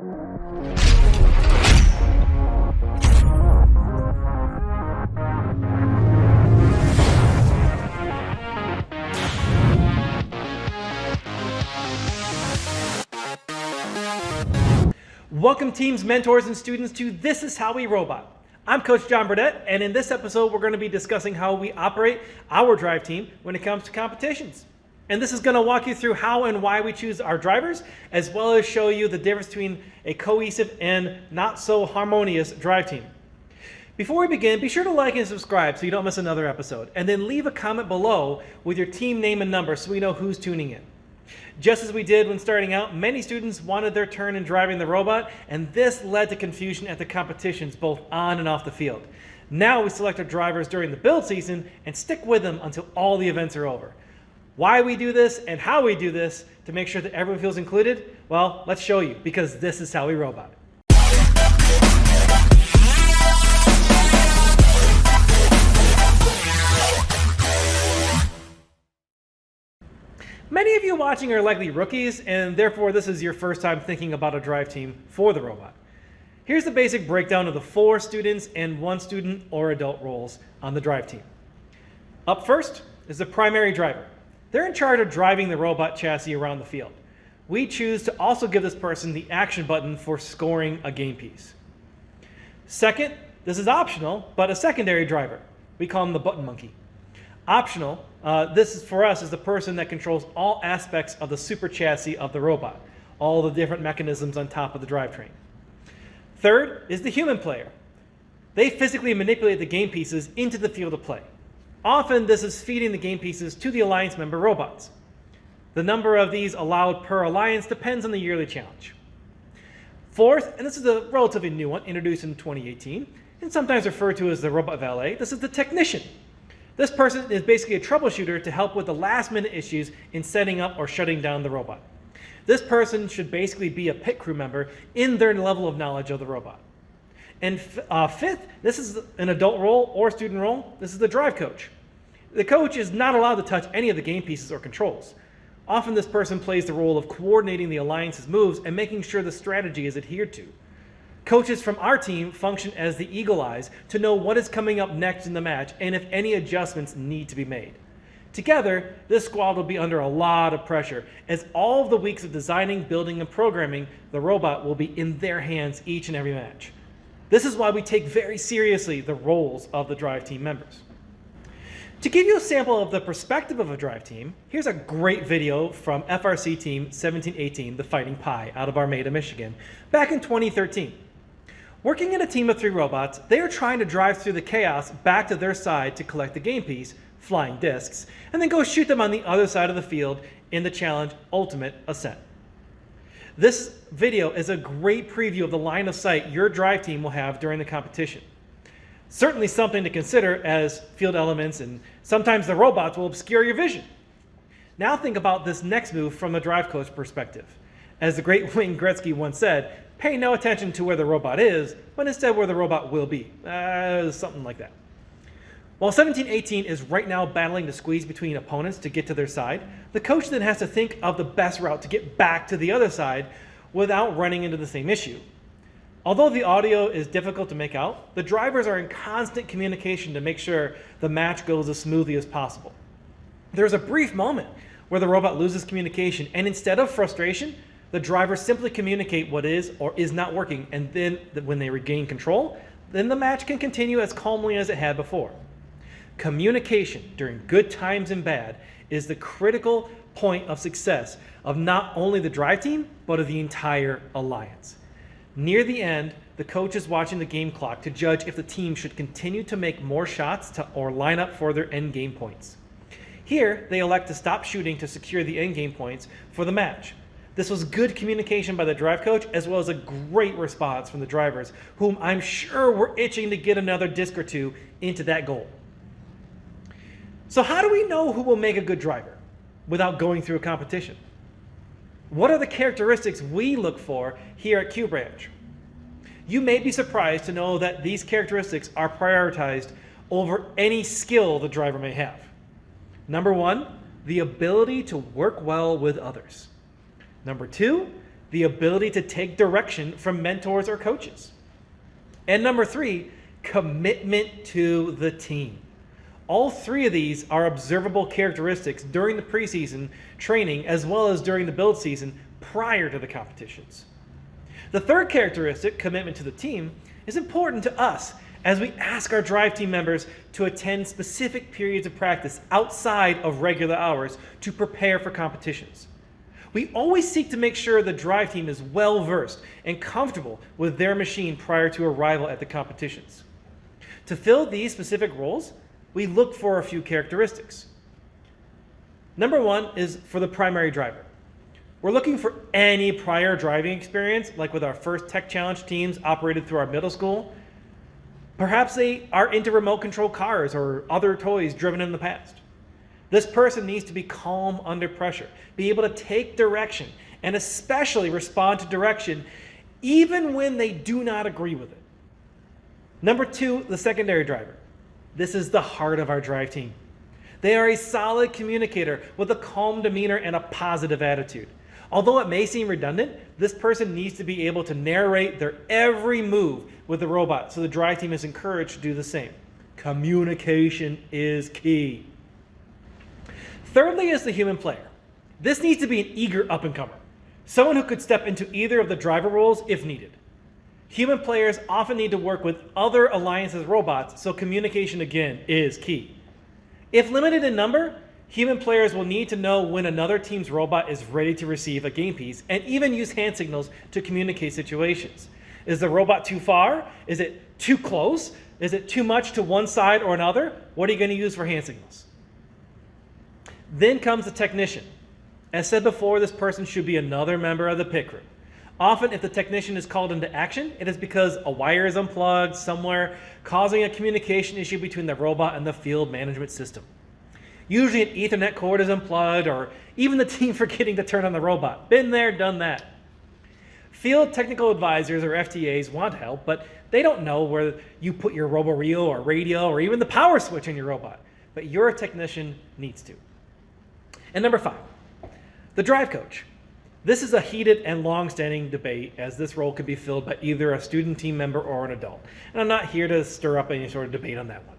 Welcome teams, mentors, and students to This Is How We Robot. I'm Coach John Burdett, and in this episode, we're going to be discussing how we operate our drive team when it comes to competitions. And this is going to walk you through how and why we choose our drivers, as well as show you the difference between a cohesive and not so harmonious drive team. Before we begin, be sure to like and subscribe so you don't miss another episode, and then leave a comment below with your team name and number so we know who's tuning in. Just as we did when starting out, many students wanted their turn in driving the robot, and this led to confusion at the competitions both on and off the field. Now we select our drivers during the build season and stick with them until all the events are over. Why we do this and how we do this to make sure that everyone feels included, well, let's show you, because this is how we robot. Many of you watching are likely rookies, and therefore this is your first time thinking about a drive team for the robot. Here's the basic breakdown of the 4 students and 1 student or adult roles on the drive team. Up first is the primary driver. They're in charge of driving the robot chassis around the field. We choose to also give this person the action button for scoring a game piece. Second, this is optional, but a secondary driver. We call him the button monkey. Optional, this is for us is the person that controls all aspects of the super chassis of the robot, all the different mechanisms on top of the drivetrain. Third is the human player. They physically manipulate the game pieces into the field of play. Often this is feeding the game pieces to the alliance member robots. The number of these allowed per alliance depends on the yearly challenge. Fourth, and this is a relatively new one, introduced in 2018, and sometimes referred to as the robot valet, this is the technician. This person is basically a troubleshooter to help with the last minute issues in setting up or shutting down the robot. This person should basically be a pit crew member in their level of knowledge of the robot. And fifth, this is an adult role or student role. This is the drive coach. The coach is not allowed to touch any of the game pieces or controls. Often this person plays the role of coordinating the alliance's moves and making sure the strategy is adhered to. Coaches from our team function as the eagle eyes to know what is coming up next in the match and if any adjustments need to be made. Together, this squad will be under a lot of pressure, as all of the weeks of designing, building, and programming the robot will be in their hands each and every match. This is why we take very seriously the roles of the drive team members. To give you a sample of the perspective of a drive team, here's a great video from FRC Team 1718, the Fighting Pie, out of Armada, Michigan, back in 2013. Working in a team of 3 robots, they are trying to drive through the chaos back to their side to collect the game piece, flying discs, and then go shoot them on the other side of the field in the challenge Ultimate Ascent. This video is a great preview of the line of sight your drive team will have during the competition. Certainly something to consider, as field elements and sometimes the robots will obscure your vision. Now think about this next move from a drive coach perspective. As the great Wayne Gretzky once said, pay no attention to where the robot is, but instead where the robot will be. Something like that. While 1718 is right now battling to squeeze between opponents to get to their side, the coach then has to think of the best route to get back to the other side without running into the same issue. Although the audio is difficult to make out, the drivers are in constant communication to make sure the match goes as smoothly as possible. There's a brief moment where the robot loses communication, and instead of frustration, the drivers simply communicate what is or is not working, and then when they regain control, then the match can continue as calmly as it had before. Communication during good times and bad is the critical point of success of not only the drive team, but of the entire alliance. Near the end, the coach is watching the game clock to judge if the team should continue to make more shots or line up for their end game points. Here, they elect to stop shooting to secure the end game points for the match. This was good communication by the drive coach, as well as a great response from the drivers, whom I'm sure were itching to get another disc or 2 into that goal. So how do we know who will make a good driver without going through a competition? What are the characteristics we look for here at Q Branch? You may be surprised to know that these characteristics are prioritized over any skill the driver may have. Number 1, the ability to work well with others. Number 2, the ability to take direction from mentors or coaches. And number 3, commitment to the team. All 3 of these are observable characteristics during the preseason training as well as during the build season prior to the competitions. The third characteristic, commitment to the team, is important to us as we ask our drive team members to attend specific periods of practice outside of regular hours to prepare for competitions. We always seek to make sure the drive team is well versed and comfortable with their machine prior to arrival at the competitions. To fill these specific roles, we look for a few characteristics. Number 1 is for the primary driver. We're looking for any prior driving experience, like with our first tech challenge teams operated through our middle school. Perhaps they are into remote control cars or other toys driven in the past. This person needs to be calm under pressure, be able to take direction, and especially respond to direction even when they do not agree with it. Number 2, the secondary driver. This is the heart of our drive team. They are a solid communicator with a calm demeanor and a positive attitude. Although it may seem redundant, this person needs to be able to narrate their every move with the robot, so the drive team is encouraged to do the same. Communication is key. Thirdly is the human player. This needs to be an eager up-and-comer, someone who could step into either of the driver roles if needed. Human players often need to work with other alliances robots, so communication again is key. If limited in number, human players will need to know when another team's robot is ready to receive a game piece and even use hand signals to communicate situations. Is the robot too far? Is it too close? Is it too much to one side or another? What are you going to use for hand signals? Then comes the technician. As said before, this person should be another member of the pit crew. Often, if the technician is called into action, it is because a wire is unplugged somewhere, causing a communication issue between the robot and the field management system. Usually an Ethernet cord is unplugged, or even the team forgetting to turn on the robot. Been there, done that. Field technical advisors, or FTAs, want to help, but they don't know where you put your robo-reel or radio or even the power switch in your robot. But your technician needs to. And number 5, the drive coach. This is a heated and long-standing debate, as this role can be filled by either a student team member or an adult. And I'm not here to stir up any sort of debate on that one.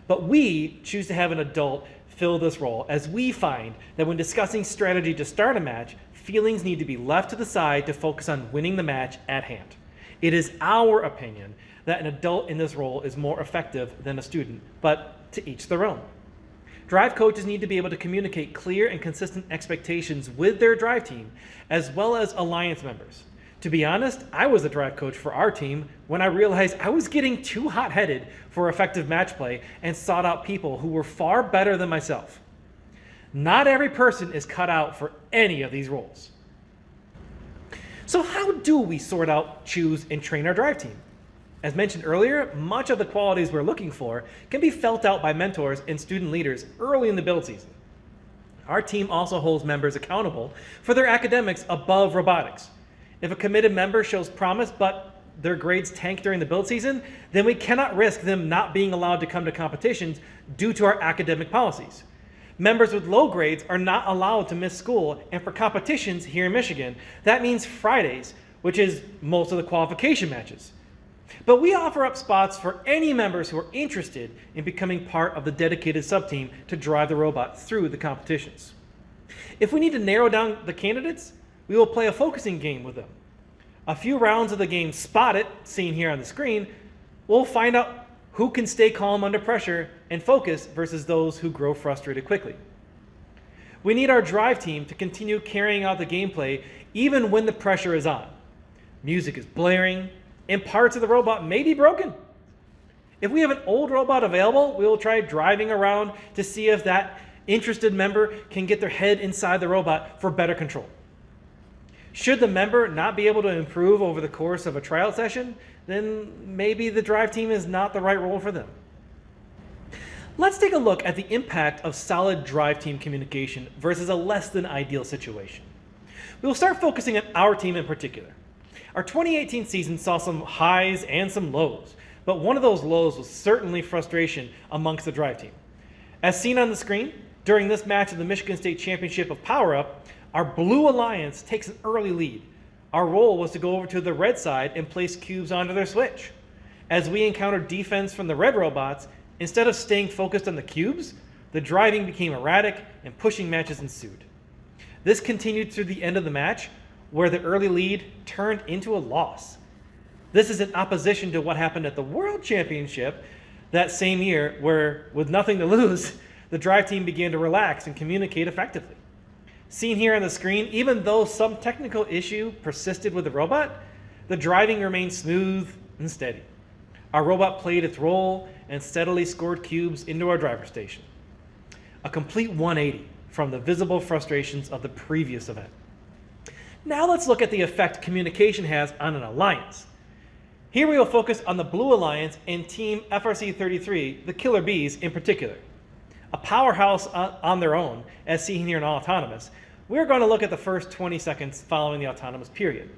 But we choose to have an adult fill this role, as we find that when discussing strategy to start a match, feelings need to be left to the side to focus on winning the match at hand. It is our opinion that an adult in this role is more effective than a student, but to each their own. Drive coaches need to be able to communicate clear and consistent expectations with their drive team, as well as alliance members. To be honest, I was a drive coach for our team when I realized I was getting too hot-headed for effective match play and sought out people who were far better than myself. Not every person is cut out for any of these roles. So how do we sort out, choose, and train our drive team? As mentioned earlier, much of the qualities we're looking for can be felt out by mentors and student leaders early in the build season. Our team also holds members accountable for their academics above robotics. If a committed member shows promise but their grades tank during the build season, then we cannot risk them not being allowed to come to competitions due to our academic policies. Members with low grades are not allowed to miss school, and for competitions here in Michigan, that means Fridays, which is most of the qualification matches. But we offer up spots for any members who are interested in becoming part of the dedicated sub-team to drive the robot through the competitions. If we need to narrow down the candidates, we will play a focusing game with them. A few rounds of the game Spot It, seen here on the screen, we'll find out who can stay calm under pressure and focus versus those who grow frustrated quickly. We need our drive team to continue carrying out the gameplay even when the pressure is on. Music is blaring, and parts of the robot may be broken. If we have an old robot available, we will try driving around to see if that interested member can get their head inside the robot for better control. Should the member not be able to improve over the course of a tryout session, then maybe the drive team is not the right role for them. Let's take a look at the impact of solid drive team communication versus a less than ideal situation. We will start focusing on our team in particular. Our 2018 season saw some highs and some lows, but one of those lows was certainly frustration amongst the drive team. As seen on the screen, during this match of the Michigan State Championship of Power Up, our Blue Alliance takes an early lead. Our role was to go over to the red side and place cubes onto their switch. As we encountered defense from the red robots, instead of staying focused on the cubes, the driving became erratic and pushing matches ensued. This continued through the end of the match, where the early lead turned into a loss. This is in opposition to what happened at the World Championship that same year, where, with nothing to lose, the drive team began to relax and communicate effectively. Seen here on the screen, even though some technical issue persisted with the robot, the driving remained smooth and steady. Our robot played its role and steadily scored cubes into our driver station. A complete 180 from the visible frustrations of the previous event. Now let's look at the effect communication has on an alliance. Here we will focus on the Blue Alliance and Team FRC-33, the Killer Bees in particular. A powerhouse on their own, as seen here in All Autonomous, we're going to look at the first 20 seconds following the autonomous period.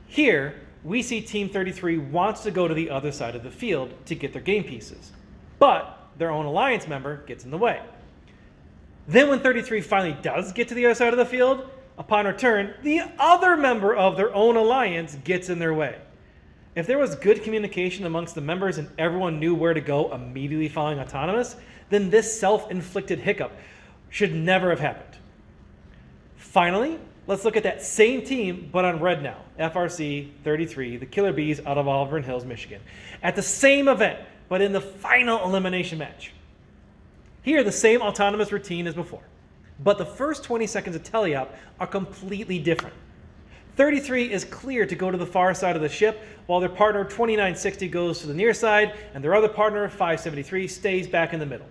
Here, we see Team 33 wants to go to the other side of the field to get their game pieces, but their own alliance member gets in the way. Then when 33 finally does get to the other side of the field, upon return, the other member of their own alliance gets in their way. If there was good communication amongst the members and everyone knew where to go immediately following autonomous, then this self-inflicted hiccup should never have happened. Finally, let's look at that same team, but on red now, FRC-33, the Killer Bees out of Auburn Hills, Michigan, at the same event, but in the final elimination match. Here, the same autonomous routine as before, but the first 20 seconds of teleop are completely different. 33 is clear to go to the far side of the ship, while their partner 2960 goes to the near side, and their other partner 573 stays back in the middle.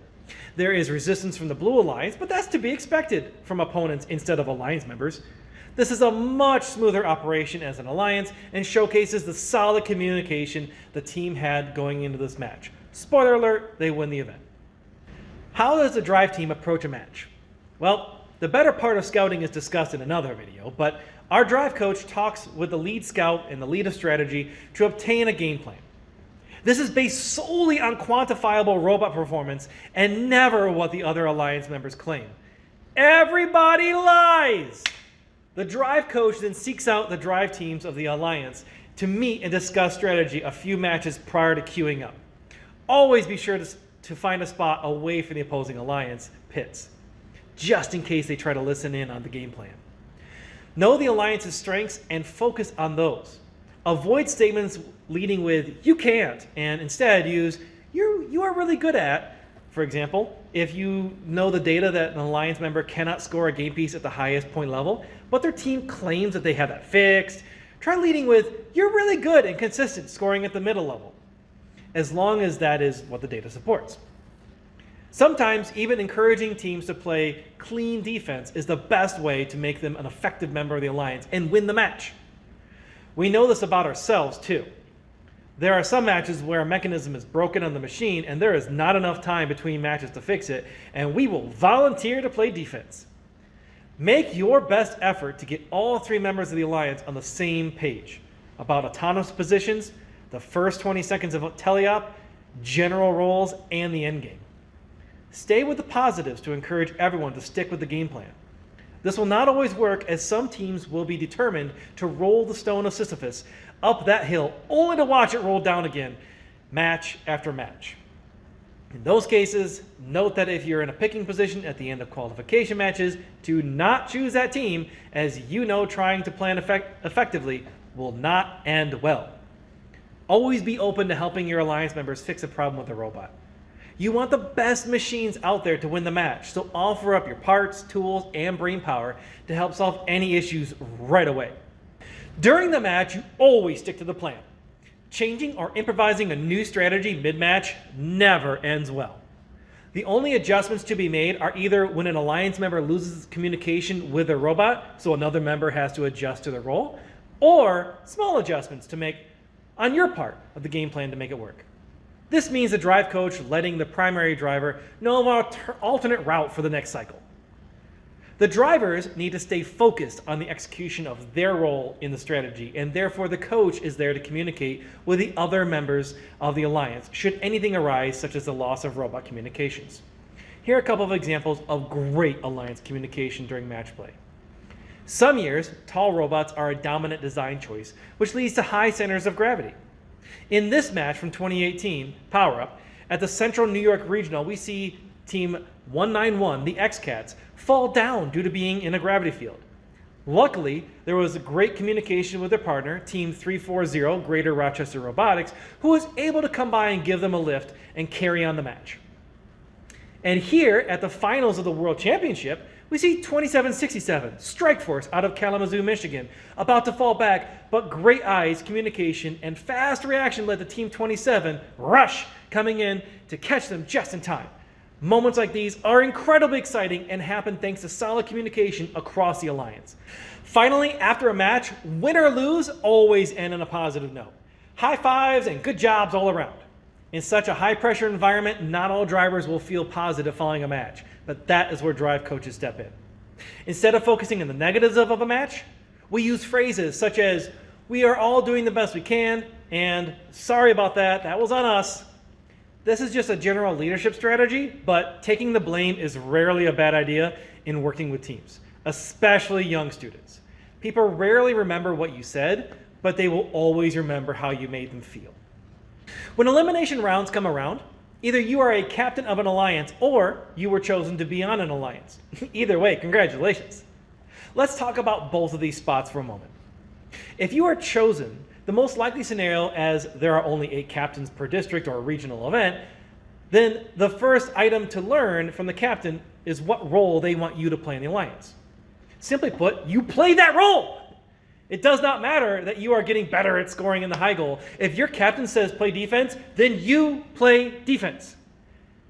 There is resistance from the Blue Alliance, but that's to be expected from opponents instead of alliance members. This is a much smoother operation as an alliance and showcases the solid communication the team had going into this match. Spoiler alert, they win the event. How does the drive team approach a match? Well, the better part of scouting is discussed in another video, but our drive coach talks with the lead scout and the lead of strategy to obtain a game plan. This is based solely on quantifiable robot performance and never what the other alliance members claim. Everybody lies! The drive coach then seeks out the drive teams of the alliance to meet and discuss strategy a few matches prior to queuing up. Always be sure to find a spot away from the opposing alliance pits, just in case they try to listen in on the game plan. Know the alliance's strengths and focus on those. Avoid statements leading with, "you can't," and instead use, you are really good at. For example, if you know the data that an alliance member cannot score a game piece at the highest point level, but their team claims that they have that fixed, try leading with, "you're really good and consistent scoring at the middle level," as long as that is what the data supports. Sometimes even encouraging teams to play clean defense is the best way to make them an effective member of the alliance and win the match. We know this about ourselves too. There are some matches where a mechanism is broken on the machine and there is not enough time between matches to fix it, and we will volunteer to play defense. Make your best effort to get all three members of the alliance on the same page about autonomous positions, the first 20 seconds of teleop, general roles, and the endgame. Stay with the positives to encourage everyone to stick with the game plan. This will not always work, as some teams will be determined to roll the stone of Sisyphus up that hill only to watch it roll down again, match after match. In those cases, note that if you're in a picking position at the end of qualification matches, do not choose that team, as you know trying to plan effectively will not end well. Always be open to helping your alliance members fix a problem with the robot. You want the best machines out there to win the match, so offer up your parts, tools, and brain power to help solve any issues right away. During the match, you always stick to the plan. Changing or improvising a new strategy mid-match never ends well. The only adjustments to be made are either when an alliance member loses communication with their robot, so another member has to adjust to their role, or small adjustments to make on your part of the game plan to make it work. This means the drive coach letting the primary driver know of an alternate route for the next cycle. The drivers need to stay focused on the execution of their role in the strategy, and therefore the coach is there to communicate with the other members of the alliance should anything arise, such as the loss of robot communications. Here are a couple of examples of great alliance communication during match play. Some years, tall robots are a dominant design choice, which leads to high centers of gravity. In this match from 2018, Power Up, at the Central New York Regional, we see Team 191, the X-Cats, fall down due to being in a gravity field. Luckily, there was great communication with their partner, Team 340, Greater Rochester Robotics, who was able to come by and give them a lift and carry on the match. And here, at the finals of the World Championship, we see 2767, Strikeforce out of Kalamazoo, Michigan, about to fall back, but great eyes, communication, and fast reaction led to Team 27, Rush, coming in to catch them just in time. Moments like these are incredibly exciting and happen thanks to solid communication across the alliance. Finally, after a match, win or lose, always end on a positive note. High fives and good jobs all around. In such a high-pressure environment, not all drivers will feel positive following a match, but that is where drive coaches step in. Instead of focusing on the negatives of a match, we use phrases such as, "We are all doing the best we can," and "Sorry about that, that was on us." This is just a general leadership strategy, but taking the blame is rarely a bad idea in working with teams, especially young students. People rarely remember what you said, but they will always remember how you made them feel. When elimination rounds come around, either you are a captain of an alliance or you were chosen to be on an alliance. Either way, congratulations. Let's talk about both of these spots for a moment. If you are chosen, the most likely scenario, as there are only 8 captains per district or regional event, then the first item to learn from the captain is what role they want you to play in the alliance. Simply put, you play that role. It does not matter that you are getting better at scoring in the high goal. If your captain says play defense, then you play defense.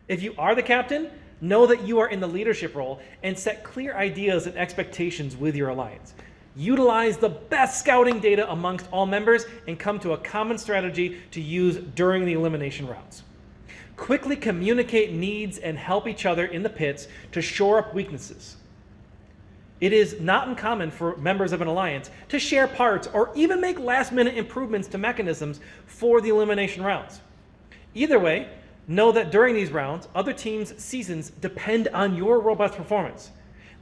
If you are the captain, know that you are in the leadership role and set clear ideas and expectations with your alliance. Utilize the best scouting data amongst all members and come to a common strategy to use during the elimination rounds. Quickly communicate needs and help each other in the pits to shore up weaknesses. It is not uncommon for members of an alliance to share parts or even make last-minute improvements to mechanisms for the elimination rounds. Either way, know that during these rounds, other teams' seasons depend on your robot's performance.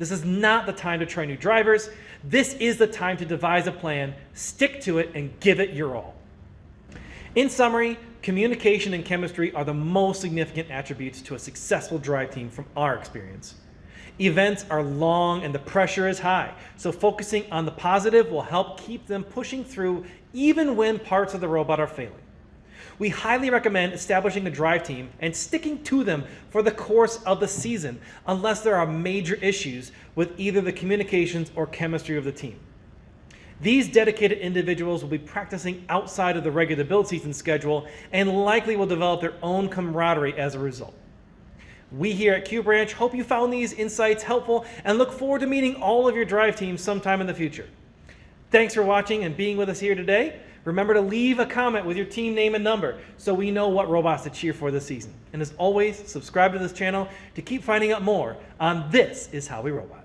This is not the time to try new drivers. This is the time to devise a plan, stick to it, and give it your all. In summary, communication and chemistry are the most significant attributes to a successful drive team from our experience. Events are long and the pressure is high, so focusing on the positive will help keep them pushing through even when parts of the robot are failing. We highly recommend establishing a drive team and sticking to them for the course of the season unless there are major issues with either the communications or chemistry of the team. These dedicated individuals will be practicing outside of the regular build season schedule and likely will develop their own camaraderie as a result. We here at Q Branch hope you found these insights helpful and look forward to meeting all of your drive teams sometime in the future. Thanks for watching and being with us here today. Remember to leave a comment with your team name and number so we know what robots to cheer for this season. And as always, subscribe to this channel to keep finding out more on This Is How We Robot.